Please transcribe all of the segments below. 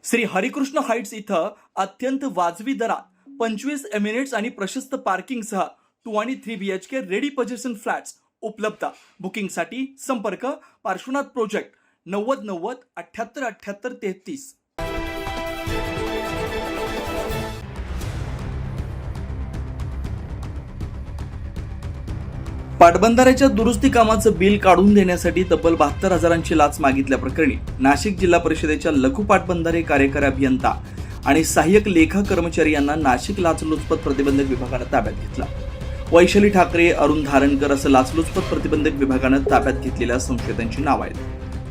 Shri Harikrishna Heights इथं अत्यंत वाजवी दरात 25 एमिरेट्स आणि प्रशस्त पार्किंगसह 2 आणि 3 BHK रेडी पोझिशन फ्लॅट्स उपलब्ध. बुकिंगसाठी संपर्क पार्श्वनाथ प्रोजेक्ट 9090 78 78 33. पाटबंधाऱ्याच्या दुरुस्ती कामाचं बिल काढून देण्यासाठी तब्बल 72,000ची लाच मागितल्याप्रकरणी नाशिक जिल्हा परिषदेच्या लघु पाटबंधारे कार्यकारी अभियंता आणि सहाय्यक लेखा कर्मचारी यांना नाशिक लाचलुचपत प्रतिबंधक विभागानं ताब्यात घेतलं. वैशाली ठाकरे, अरुण धारणकर असं लाचलुचपत प्रतिबंधक विभागानं ताब्यात घेतलेल्या संशयितांची नाव आहेत.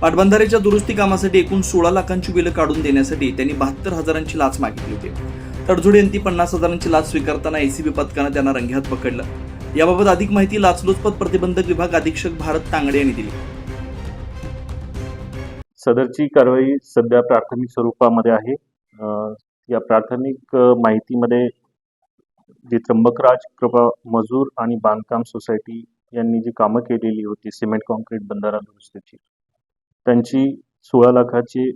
पाटबंधाऱ्याच्या दुरुस्ती कामासाठी एकूण 16 लाखांची बिलं काढून देण्यासाठी त्यांनी 72,000ची लाच मागितली होती. तडजोडी यांनी 50,000ची लाच स्वीकारताना एसीबी पथकानं त्यांना रंगेहात पकडलं. याबाबत अधिक माहिती लाचलुचपत प्रतिबंधक विभाग अधीक्षक भारत तांगडे यांनी दिली. सदरची कारवाई सध्या प्राथमिक स्वरूपामध्ये आहे. या प्राथमिक माहितीमध्ये जी त्र्यंबकराज कृपा मजूर आणि बांधकाम सोसायटी यांनी जी कामं केलेली होती सिमेंट कॉन्क्रीट बंधारा दुरुस्तीची, त्यांची 16 लाखाचे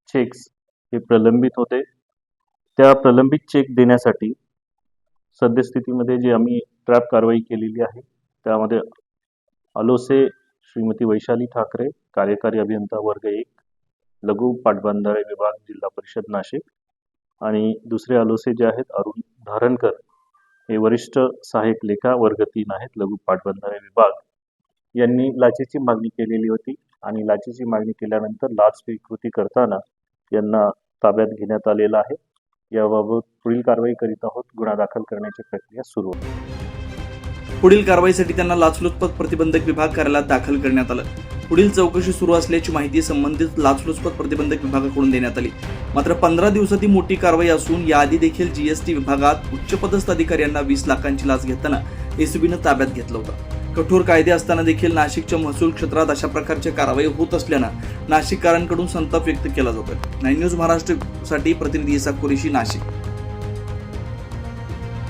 चेक्स हे प्रलंबित होते. त्या प्रलंबित चेक देण्यासाठी सद्यस्थितीमध्ये जी आम्ही ट्रॅप कारवाई केलेली आहे त्यामध्ये अलोसे श्रीमती वैशाली ठाकरे, कार्यकारी अभियंता वर्ग 1, लघु पाटबंधारे विभाग, जिल्हा परिषद नाशिक, आणि दुसरे अलोसे जे आहेत अरुण धारणकर, हे वरिष्ठ सहाय्यक लेखा वर्ग 3 आहेत, लघु पाटबंधारे विभाग, यांनी लाचेची मागणी केलेली होती आणि लाचेची मागणी केल्यानंतर लाच स्वीकृती करताना यांना ताब्यात घेण्यात आलेला आहे. याबाबत पुढील कारवाई करीत आहोत. गुन्हा दाखल करण्याची प्रक्रिया सुरू आहे. पुढील कारवाईसाठी त्यांना लाचलुचपत प्रतिबंधक विभाग कार्यालयात दाखल करण्यात आलं. पुढील चौकशी सुरू असल्याची माहिती संबंधित लाचलुचपत प्रतिबंधक विभागाकडून देण्यात आली. मात्र 15 दिवसात ही मोठी कारवाई असून याआधी देखील जीएसटी विभागात उच्चपदस्थ अधिकाऱ्यांना 20 लाखांची लाच घेताना एसीबीनं ताब्यात घेतलं होतं. कठोर कायदे असताना देखील नाशिकच्या महसूल क्षेत्रात अशा प्रकारच्या कारवाई होत असल्यानं नाशिककरांकडून संताप व्यक्त केला जातोय. 9 न्यूज महाराष्ट्रसाठी प्रतिनिधी इसाक कुरेशी, नाशिक.